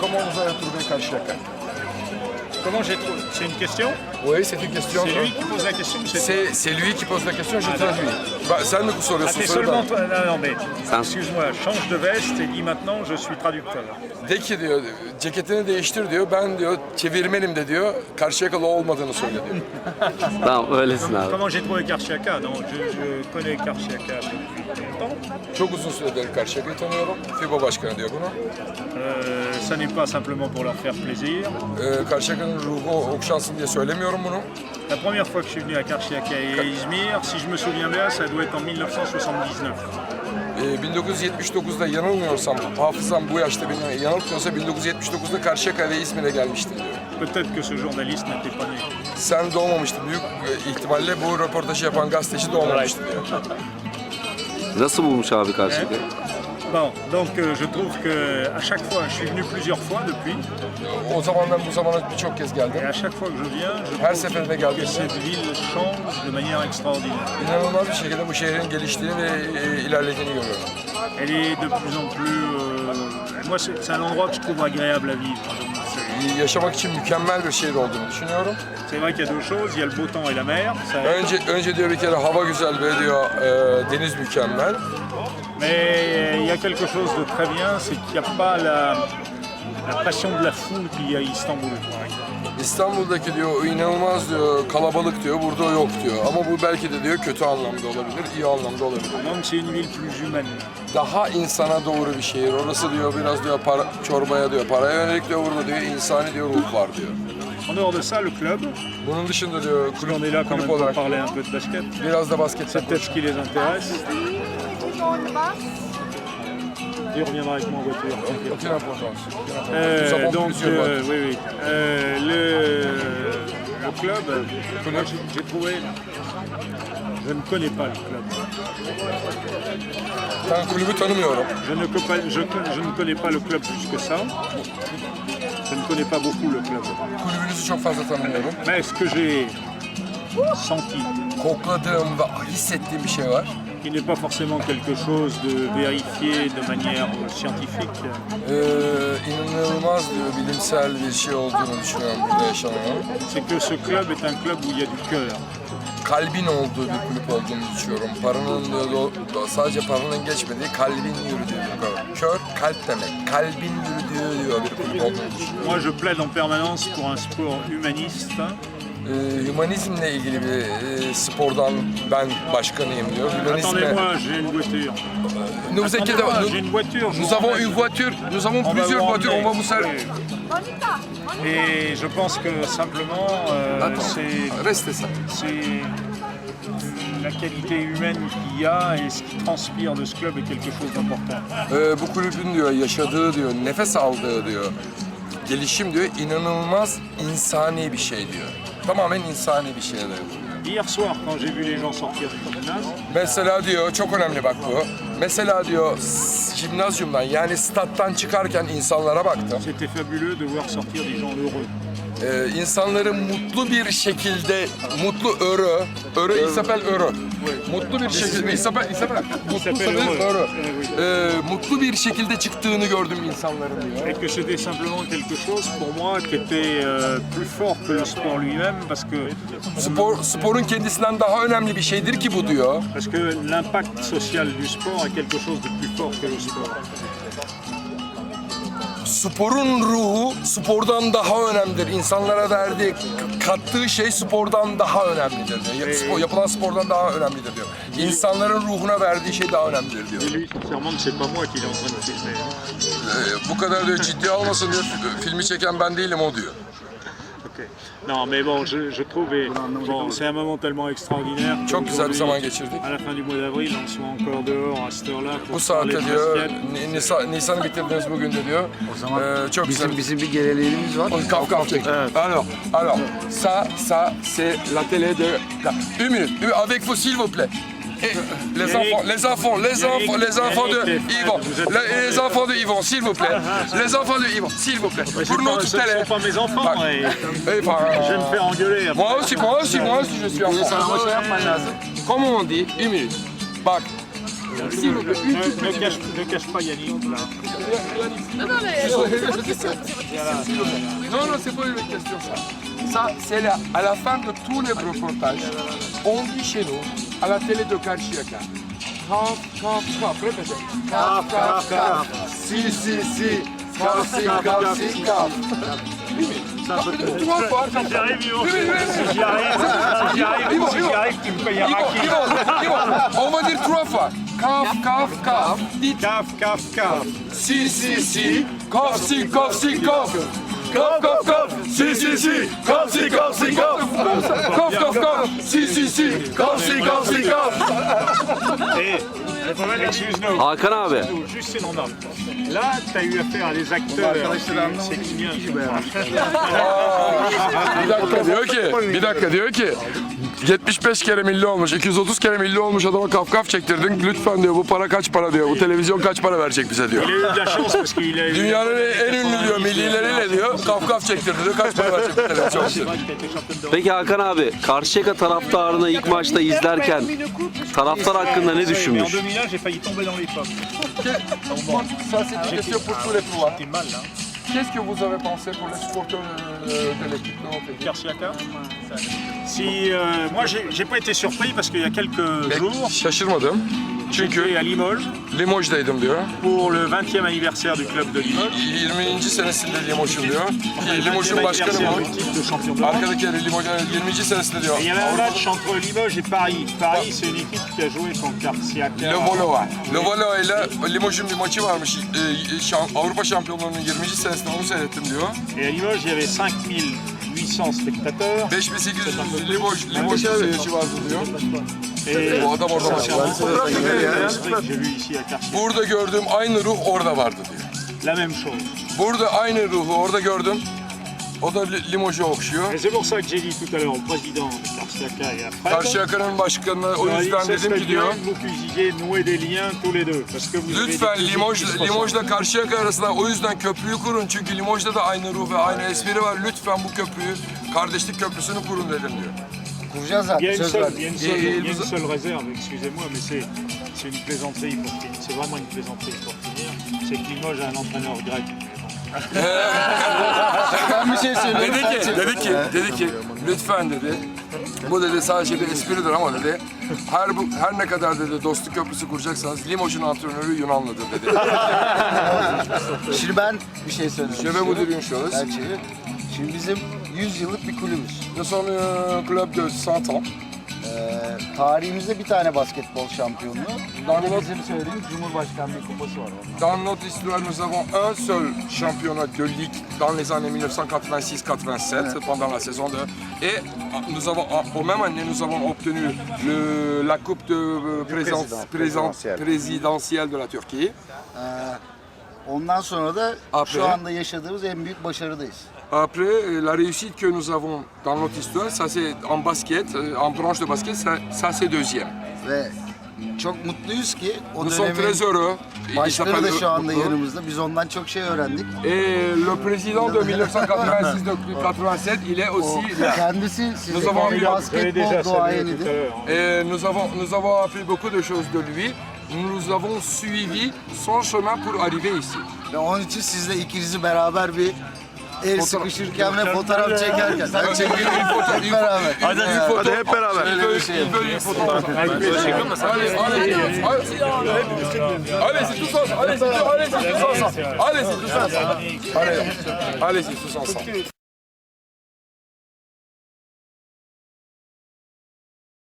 comment vous avez trouvé Karşıyaka? Comment j'ai trouvé? C'est une question? Oui, c'est une question. C'est lui qui pose la question ou C'est lui qui pose la question, je traduis. Sen mi Ah, soruyorsun? c'est Soru seulement ben. toi. Non, mais excuse-moi, change de veste et dis maintenant je suis traducteur. De ki diyor, ceketini değiştir diyor, ben diyor çevirmenim de diyor, Karşıyakalı olmadığını söyle diyor. Tamam öylesin abi. Comment j'ai trouvé Karşıyaka? Non, je connais Karşıyaka depuis longtemps. Çok uzun süredir Karşıyaka'yı tanıyorum. FIBA başkanı diyor bunu. Ça n'est pas simplement pour leur faire plaisir. Karşıyaka'nın ruhu okşansın diye söylemiyorum bunu. La première fois que je suis venu à Karşıyaka et à İzmir, si je me souviens bien, ça doit être en 1979. 1979'da yanılmıyorsam, hafızam bu yaşta beni yanıltmıyorsa 1979'da Karşıyaka ve İzmir'e gelmişti diyor. Peut-être que ce journaliste n'était pas né. Sen doğmamıştın, büyük ihtimalle bu röportajı yapan gazeteci doğmamıştı diyor. Nasıl bulmuş abi Karşıyaka'yı? Bon, donc je trouve que à chaque fois, je suis venu plusieurs fois depuis, O zamandan bu zamana birçok kez geldim. et à chaque fois que je viens, je Her trouve seferinde que geldiğimde cette ville change de manière extraordinaire. inanılmaz bir şekilde bu şehrin geliştiğini ve ilerlediğini görüyorum. Elle est de plus en plus. Moi, c'est un endroit que je trouve agréable à vivre. Donc, Yaşamak için mükemmel bir şehir olduğunu düşünüyorum. c'est vrai qu'il y a deux choses, il y a le beau temps et la mer, ça aide. Önce diyor bir kere hava güzel ve diyor deniz mükemmel. Mais il y a quelque chose de très bien, c'est qu'il n'y a pas la pression de la foule qu'il y a à Istanbul, par exemple. İstanbul'daki diyor o inanılmaz diyor kalabalık diyor burada yok diyor. Ama bu belki de diyor kötü anlamda olabilir, iyi anlamda olabilir. Donc c'est une ville plus humaine. Daha insana doğru bir şehir. Orası diyor biraz diyor çorbaya diyor paraya yönelik diyor burada diyor insani diyor ruh var diyor. En dehors de ça, le club, Bunun dışında diyor parce qu'on est là quand même kulüp pour olarak parler un peu de basket, biraz da basket c'est peut-être ce qui les intéresse. Il reviendra avec moi en voiture. t'inquiète. Aucune importance. Nous avons Donc, plusieurs votes. oui, oui. Le club, moi, j'ai trouvé. Je ne connais pas le club. Ben kulübü tanımıyorum. Je ne connais pas le club plus que ça. Je ne connais pas beaucoup le club. Kulübünüzü çok fazla tanımıyorum. Mais ce que j'ai senti, Kokladığım ve hissettiğim bir şey var. qui n'est pas forcément quelque chose de vérifié de manière scientifique, İnanılmaz diyor bilimsel bir şey olduğunu düşünüyorum burada yaşananın. c'est que ce club est un club où il y a du cœur. Kalbin olduğu bir kulüp olduğunu düşünüyorum. Paranın diyor, sadece paranın geçmediği kalbin yürüdüğü bir kulüp. Kör, kalp demek. Kalbin yürüdüğü diyor bir kulüp olduğunu düşünüyorum. Moi, je plaide en permanence pour un sport humaniste. Hümanizmle ilgili bir spordan ben başkanıyım diyor. Attendez-moi, j'ai une voiture. Ne vous inquiétez Attendez-moi, pas, j'ai une voiture. je nous vous avons emmène. une voiture, nous avons On va plusieurs vous voitures, on va emmener. vous servir. Et je pense que simplement, Reste ça. c'est la qualité humaine qu'il y a et ce qui transpire de ce club est quelque chose d'important. Bu kulübün diyor yaşadığı diyor, nefes aldığı diyor, gelişim diyor inanılmaz insani bir şey diyor. Tamamen insani bir şeye dayalı. Hier soir, quand j'ai vu les gens sortir du gymnase, Mesela diyor çok önemli bak bu. Mesela diyor jimnazyumdan yani stat'tan çıkarken insanlara baktım. c'était fabuleux de voir sortir des gens heureux. İnsanları mutlu bir şekilde, mutlu il s'appelle mutlu bir şekilde, il s'appelle mutlu bir şekilde çıktığını gördüm insanların diyor. Et que c'était simplement quelque chose pour moi qui était plus fort que le sport lui-même parce que Sporun kendisinden daha önemli bir şeydir ki bu diyor. l'impact social du sport est quelque chose de plus fort que le sport. Sporun ruhu spordan daha önemlidir. İnsanlara verdiği, kattığı şey spordan daha önemlidir diyor. Yapılan spordan daha önemlidir diyor. İnsanların ruhuna verdiği şey daha önemlidir diyor. Et lui, sincèrement, c'est pas moi qui est en train de filmer. Bu kadar diyor ciddi almasın diyor. Filmi çeken ben değilim o diyor. Ok. Non, mais bon, je trouve, bon, c'est un moment tellement extraordinaire. Çok güzel bir zaman geçirdik. À la fin du mois d'avril, on soit encore dehors à cette heure-là Bu pour parler saatte de diyor, basket. Nisan'ı bitirdiniz bugün de diyor. O zaman Çok güzel. bizim bir geleneğimiz var. Kaf çek. Alors, ça, c'est la télé de... Une minute, avec vous s'il vous plaît. Et les enfants de Yvon, les enfants de Yvon, s'il vous plaît. Les enfants de Yvon, s'il vous plaît. Pour notre Ce ne télé. sont pas mes enfants, et je vais me faire engueuler. après. Moi aussi, je suis enfant. Comment on dit? Une minute. Bak, S'il vous plaît, une toute petite Ne cache pas Yannick là. Non, non, mais c'est votre question. Non, non, c'est pas une question ça. Ça, c'est là. À la fin de tous les reportages, on dit chez nous, à la télé de Karşıyaka, kaf, kaf, kaf, répétez. Kaf, kaf, kaf. Si, si, si. Kaf, si, kaf, si, kaf. Trois fois, comme ça. J'y arrive, Yvan. Oui, oui, oui. Si j'y arrive, tu me payes un racket. On va dire trois fois. Kaf, kaf, kaf. Dites Caf, caf, caf. si, si, si. Kaf, si, kaf, si, kaf. Kaf, kaf, kaf. Si, si, si. Kaf, si, kaf, si, kaf. Kaf, kaf, kaf. Si, si, si. Kaf, si, kaf, si, kaf. Excuse-nous. Hakan abi. Juste c'est normal. Là, tu as eu affaire à des acteurs. C'est qui Bir dakika diyor ki 75 kere milli olmuş, 230 kere milli olmuş adama kaf kaf çektirdin. Lütfen diyor bu para kaç para diyor. Bu televizyon kaç para verecek bize diyor. Il a eu de la chance parce qu'il a eu. Dünyanın en ünlü diyor millileriyle diyor kaf kaf çektirdi diyor. Kaç para verecek bu televizyon bize. Peki Hakan abi, Karşıyaka taraftarını ilk maçta izlerken taraftar hakkında ne düşünmüş? En 2001, j'ai failli tomber dans les pommes. Ça c'est une question pour tous les pouvoirs. C'était mal là. Qu'est-ce que vous avez pensé pour les supporters de l'équipe de notre pays? Karşıyaka. Si, moi, j'ai pas été surpris parce qu'il y a quelques jours, Şaşırmadım. Çünkü j'étais à Limoges Limoges'daydım diyor. pour le 20e anniversaire du club de Limoges. 20. senesinde Limoges'um diyor. Le Limoges'un 20e başkanı anniversaire bu. du titre de champion d'Europe. Arkadaki Limoges'un 20. senesinde diyor. Et il y avait un match entre Limoges et Paris. Paris, c'est une équipe qui a joué contre Karşıyaka. Le Volova. Le Volova ile Limoges'un bir maçı varmış. Avrupa Şampiyonluğu'nun 20. senesinde onu seyrettim diyor. Et à Limoges, il y avait 5800 spectateurs. 5800 Limoges seyirci vardı diyor. Et Bu adam orada maç yaptı. j'ai vu ici à Karşıyaka. Burada gördüğüm aynı ruh orada vardı diyor. La même chose. Burada aynı ruhu orada gördüm. O da Limos'a okşuyor. Et c'est pour ça que j'ai dit tout à l'heure au président de Karşıyaka et à Fred. Karşıyaka'nın başkanına o yüzden dedim ki diyor. Vous puissiez nouer des liens tous les deux. Parce que vous avez Lütfen des équipes qui se Limos'la Karşıyaka arasında o yüzden köprüyü kurun. Çünkü Limos'da da aynı ruh ve aynı espri var. Lütfen bu köprüyü, kardeşlik köprüsünü kurun dedim diyor. Kuracağız Il y a une söz seule, verdik. il y a une seule, il y a une seule réserve, excusez-moi, mais c'est une plaisanterie pour finir. C'est vraiment une plaisanterie pour finir. C'est que Limoges a un entraîneur grec. Ben bir şey söyleyeyim. Dedi ki lütfen dedi. Bu dedi sadece bir espridir ama dedi. Her ne kadar dedi dostluk köprüsü kuracaksanız Limoges'un antrenörü Yunanlıdır dedi. Şimdi ben bir şey söyleyeyim. Je vais vous dire une chose. Gerçeği. Şimdi bizim 100 yıllık bir kulübüz. Nous sommes un club de 100 ans. Tarihimizde bir tane basketbol şampiyonluğu. Dans Bir de notre, bizim söylediğimiz Cumhurbaşkanlığı kupası var. dans notre histoire, nous avons un seul championnat de ligue dans les années 1986-87 pendant la saison 2. Et nous avons, au même année, nous avons obtenu la coupe de présidentielle de la Turquie. Ondan sonra da Après. şu anda yaşadığımız en büyük başarıdayız. Après, la réussite que nous avons dans notre histoire, ça c'est en basket, en branche de basket, ça c'est deuxième. Ve çok mutluyuz ki o Nous sommes très dönemin heureux. Il başkanı da s'appelle şu anda Mutlu. yanımızda. Biz ondan çok şey öğrendik. Et le président de 1986-87, il est aussi là. Kendisi sizin Nous avons eu- Vous avez basketbol déjà salué tout à duayenidir. l'heure. Et nous avons appris beaucoup de choses de lui. Nous avons suivi son chemin pour arriver ici. Ve onun için sizle ikinizi beraber bir el sıkışırken ve fotoğraf çekerken. Hadi çekelim hep beraber. Hadi hep beraber. Allez, c'est tous ensemble. Allez, c'est tous ensemble. Allez, c'est tous ensemble. Allez, c'est tous ensemble.